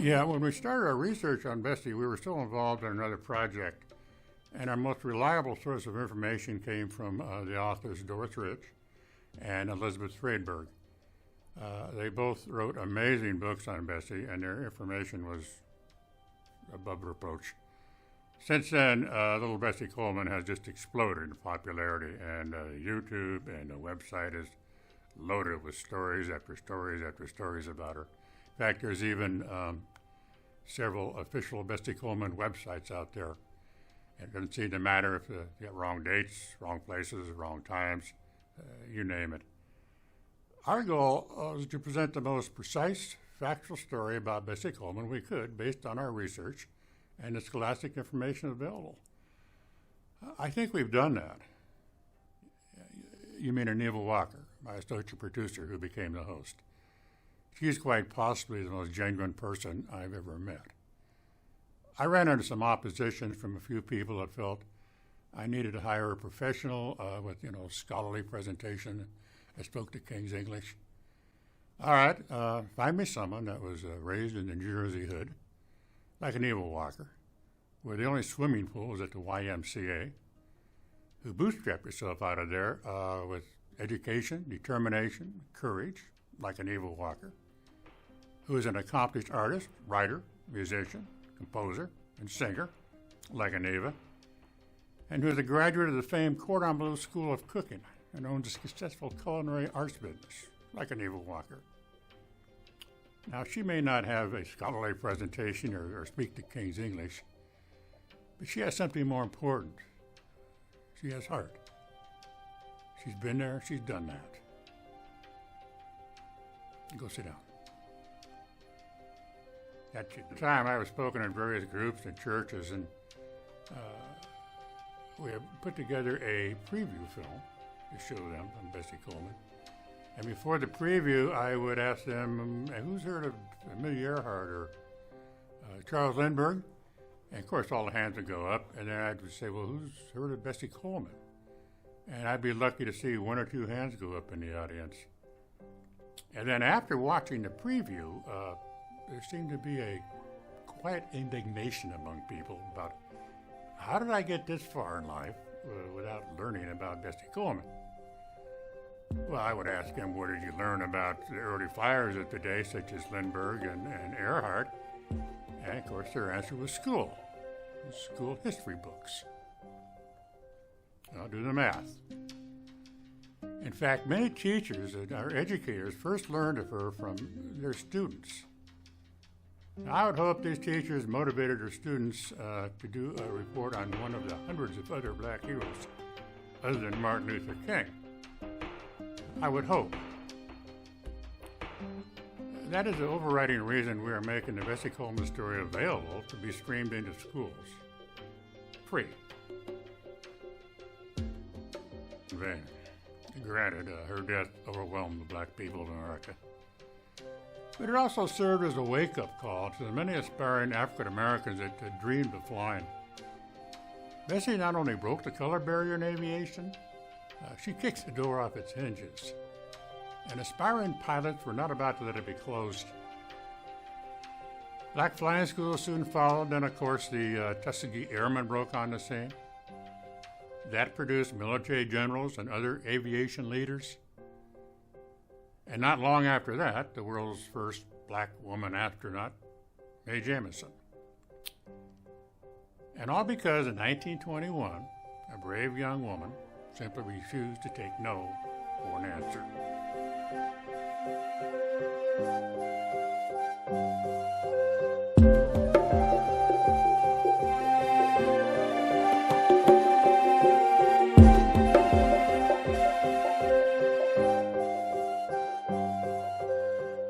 Yeah, when we started our research on Bessie, we were still involved in another project, and our most reliable source of information came from the authors Doris Rich and Elizabeth Freidberg. They both wrote amazing books on Bessie, and their information was above reproach. Since then, little Bessie Coleman has just exploded in popularity, and YouTube and the website is loaded with stories after stories after stories about her. In fact, there's even several official Bessie Coleman websites out there. It doesn't seem to matter if you get wrong dates, wrong places, wrong times, you name it. Our goal is to present the most precise, factual story about Bessie Coleman we could based on our research and the scholastic information available. I think we've done that. You mean Aneva Walker, my associate producer who became the host. She's quite possibly the most genuine person I've ever met. I ran into some opposition from a few people that felt I needed to hire a professional with, scholarly presentation that spoke the King's English. All right, find me someone that was raised in the New Jersey hood, like Aneva Walker, where the only swimming pool was at the YMCA, who bootstrapped herself out of there with education, determination, courage, like Aneva Walker, who is an accomplished artist, writer, musician, composer, and singer, like Aneva, and who is a graduate of the famed Cordon Bleu School of Cooking and owns a successful culinary arts business, like Aneva Walker. Now, she may not have a scholarly presentation or speak the King's English, but she has something more important. She has heart. She's been there, she's done that. Go sit down. At the time, I was spoken in various groups and churches, and we have put together a preview film to show them on Bessie Coleman. And before the preview, I would ask them, who's heard of Amelia Earhart or Charles Lindbergh? And of course, all the hands would go up, and then I'd say, well, who's heard of Bessie Coleman? And I'd be lucky to see one or two hands go up in the audience. And then after watching the preview, there seemed to be a quiet indignation among people about how did I get this far in life without learning about Bessie Coleman? Well, I would ask them, what did you learn about the early flyers of the day, such as Lindbergh and Earhart? And of course, their answer was school history books. I'll do the math. In fact, many teachers and our educators first learned of her from their students. Now, I would hope these teachers motivated their students to do a report on one of the hundreds of other black heroes other than Martin Luther King. I would hope. That is the overriding reason we are making the Bessie Coleman Story available to be streamed into schools. Free. In vain. Granted, her death overwhelmed the black people of America. But it also served as a wake-up call to the many aspiring African Americans that dreamed of flying. Bessie not only broke the color barrier in aviation, she kicked the door off its hinges. And aspiring pilots were not about to let it be closed. Black flying schools soon followed, then of course the Tuskegee Airmen broke on the scene. That produced military generals and other aviation leaders. And not long after that, the world's first black woman astronaut, Mae Jemison. And all because in 1921, a brave young woman simply refused to take no for an answer.